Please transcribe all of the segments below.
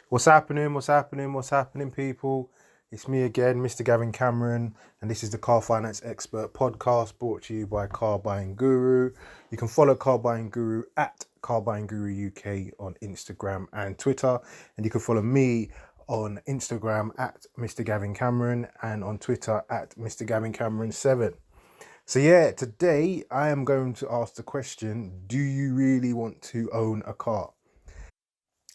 What's happening? What's happening? What's happening, people? It's me again, Mr. Gavin Cameron, and this is the Car Finance Expert podcast brought to you by Car Buying Guru. You can follow Car Buying Guru at Car Buying Guru UK on Instagram and Twitter, and you can follow me on Instagram at Mr. Gavin Cameron and on Twitter at Mr. Gavin Cameron 7. So yeah, today I am going to ask the question, do you really want to own a car?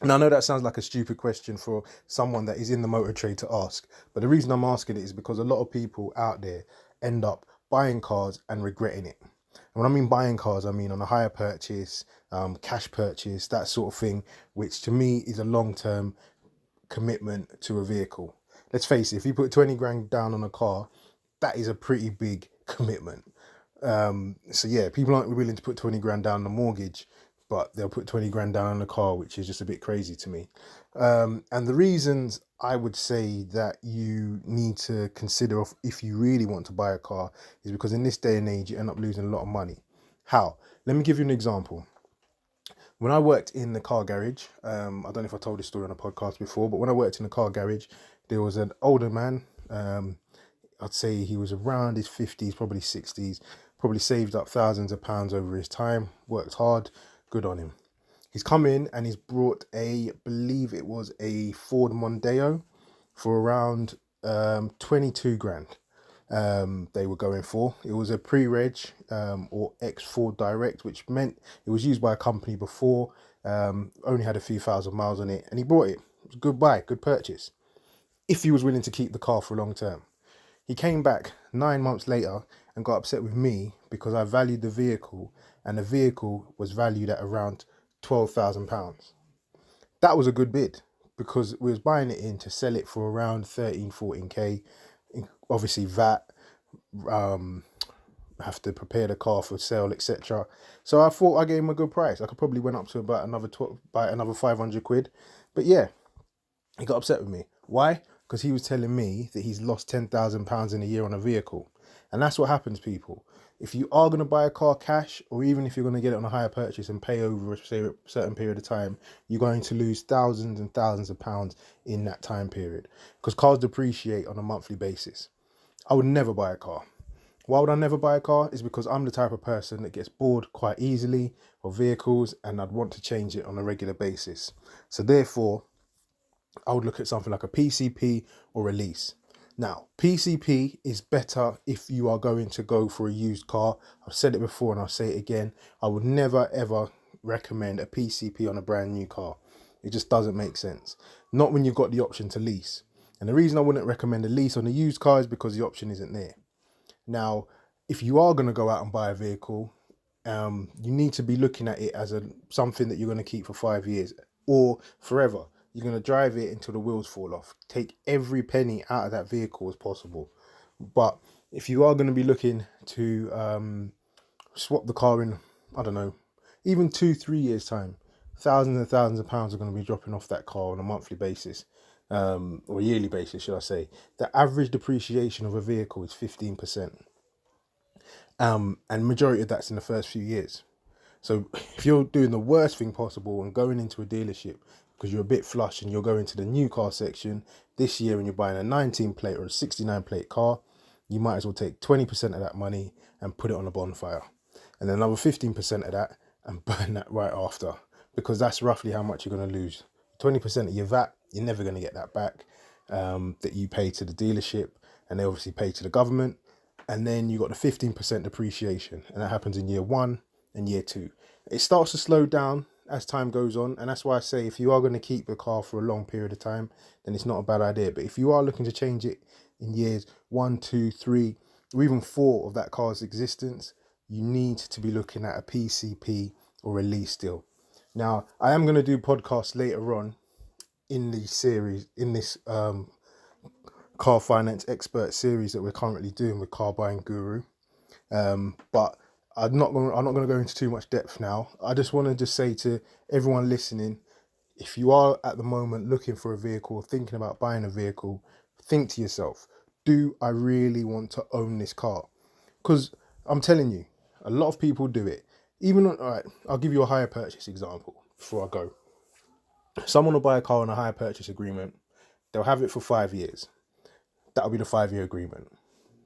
And I know that sounds like a stupid question for someone that is in the motor trade to ask, but the reason I'm asking it is because a lot of people out there end up buying cars and regretting it. And when I mean buying cars, I mean on a hire purchase, cash purchase, that sort of thing, which to me is a long term commitment to a vehicle. Let's face it, if you put 20 grand down on a car, that is a pretty big commitment. So yeah, people aren't willing to put 20 grand down on a mortgage, but they'll put 20 grand down on a car, which is just a bit crazy to me. And the reasons I would say that you need to consider if you really want to buy a car is because in this day and age, you end up losing a lot of money. How? Let me give you an example. When I worked in the car garage, I don't know if I told this story on a podcast before, but when I worked in the car garage, there was an older man. I'd say he was around his 50s, probably 60s, probably saved up thousands of pounds over his time, worked hard, good on him. He's come in and he's brought believe it was a Ford Mondeo for around 22 grand. They were going for. It was a pre-reg or X4 Direct, which meant it was used by a company before, only had a few thousand miles on it, and he bought it. It was a good buy, good purchase, if he was willing to keep the car for a long term. He came back 9 months later and got upset with me because I valued the vehicle and the vehicle was valued at around £12,000. That was a good bid because we was buying it in to sell it for around 13, 14k. Obviously VAT, um, have to prepare the car for sale, etc. So I thought I gave him a good price. I could probably went up to about another 12, by another 500 quid. But yeah, he got upset with me. Why? Because he was telling me that he's lost £10,000 in a year on a vehicle. And that's what happens, people. If you are going to buy a car cash, or even if you're going to get it on a hire purchase and pay over say, a certain period of time, you're going to lose thousands and thousands of pounds in that time period. Because cars depreciate on a monthly basis. I would never buy a car. Why would I never buy a car? Is because I'm the type of person that gets bored quite easily of vehicles and I'd want to change it on a regular basis. So therefore, I would look at something like a PCP or a lease. Now, PCP is better if you are going to go for a used car. I've said it before and I'll say it again. I would never ever recommend a PCP on a brand new car. It just doesn't make sense. Not when you've got the option to lease. And the reason I wouldn't recommend a lease on a used car is because the option isn't there. Now, if you are going to go out and buy a vehicle, you need to be looking at it as something that you're going to keep for 5 years or forever. You're going to drive it until the wheels fall off. Take every penny out of that vehicle as possible. But if you are going to be looking to swap the car in, I don't know, even 2, 3 years time, thousands and thousands of pounds are going to be dropping off that car on a monthly basis, or yearly basis, should I say. The average depreciation of a vehicle is 15%. And majority of that's in the first few years. So if you're doing the worst thing possible and going into a dealership because you're a bit flush and you're going to the new car section this year and you're buying a 19 plate or a 69 plate car, you might as well take 20% of that money and put it on a bonfire. And then another 15% of that and burn that right after, because that's roughly how much you're going to lose. 20% of your VAT, you're never going to get that back, that you pay to the dealership and they obviously pay to the government. And then you got the 15% depreciation, and that happens in year 1 and year 2. It starts to slow down as time goes on, and that's why I say if you are going to keep the car for a long period of time, then it's not a bad idea. But if you are looking to change it in years 1, 2, 3, or even 4 of that car's existence, you need to be looking at a PCP or a lease deal. Now, I am going to do podcasts later on in the series, in this car finance expert series that we're currently doing with Car Buying Guru. But I'm not going to go into too much depth now. I just want to just say to everyone listening, if you are at the moment looking for a vehicle, thinking about buying a vehicle, think to yourself, do I really want to own this car? Because I'm telling you, a lot of people do it. Even, all right, I'll give you a hire purchase example before I go. Someone will buy a car on a hire purchase agreement. They'll have it for 5 years. That'll be the 5-year agreement.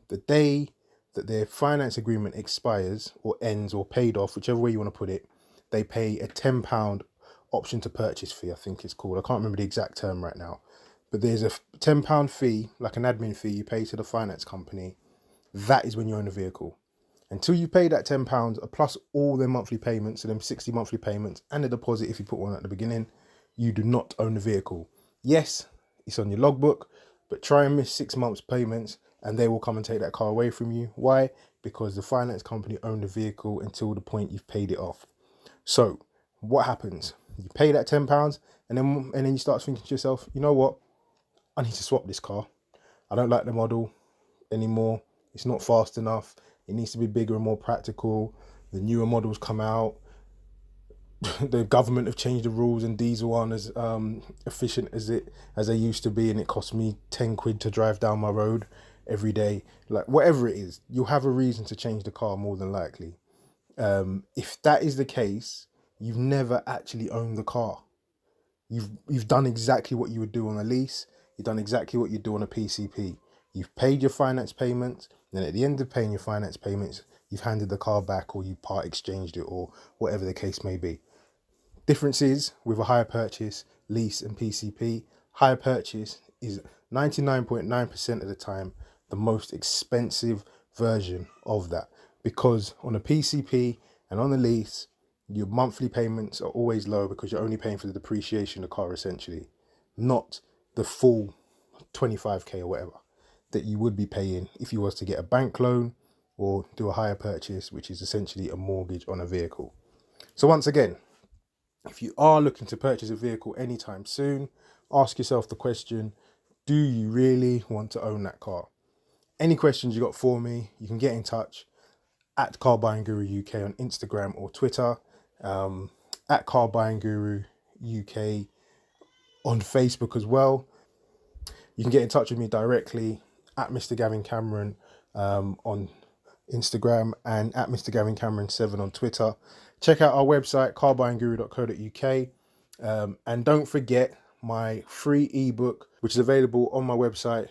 The day that their finance agreement expires or ends or paid off, whichever way you want to put it, they pay a £10 option to purchase fee, I think it's called. I can't remember the exact term right now. But there's a £10 fee, like an admin fee you pay to the finance company. That is when you own the vehicle. Until you pay that £10, plus all their monthly payments, so them 60 monthly payments and the deposit if you put one at the beginning, you do not own the vehicle. Yes, it's on your logbook, but try and miss 6 months payments and they will come and take that car away from you. Why? Because the finance company own the vehicle until the point you've paid it off. So what happens? You pay that £10 and then you start thinking to yourself, you know what? I need to swap this car. I don't like the model anymore. It's not fast enough. It needs to be bigger and more practical. The newer models come out. The government have changed the rules and diesel aren't as efficient as they used to be, and it costs me 10 quid to drive down my road every day. Like whatever it is, you'll have a reason to change the car more than likely. If that is the case, you've never actually owned the car. You've done exactly what you would do on a lease. You've done exactly what you do on a PCP. You've paid your finance payments, and then at the end of paying your finance payments, you've handed the car back or you part exchanged it or whatever the case may be. Difference is with a hire purchase, lease and PCP, hire purchase is 99.9% of the time the most expensive version of that, because on a PCP and on the lease, your monthly payments are always low because you're only paying for the depreciation of the car essentially, not the full 25k or whatever that you would be paying if you was to get a bank loan or do a hire purchase, which is essentially a mortgage on a vehicle. So once again, if you are looking to purchase a vehicle anytime soon, ask yourself the question, do you really want to own that car? Any questions you got for me, you can get in touch at Car Buying Guru UK on Instagram or Twitter, at Car Buying Guru UK on Facebook as well. You can get in touch with me directly at Mr. Gavin Cameron on Instagram and at Mr. Gavin Cameron 7 on Twitter. Check out our website, carbuyingguru.co.uk. And don't forget my free ebook, which is available on my website,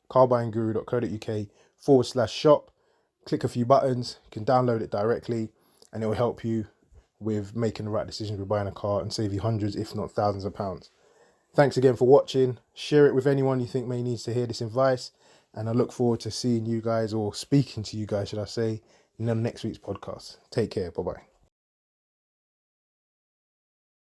carbuyingguru.co.uk/shop. Click a few buttons, you can download it directly, and it will help you with making the right decisions with buying a car and save you hundreds, if not thousands of pounds. Thanks again for watching. Share it with anyone you think may need to hear this advice. And I look forward to seeing you guys, or speaking to you guys, should I say, in the next week's podcast. Take care. Bye-bye.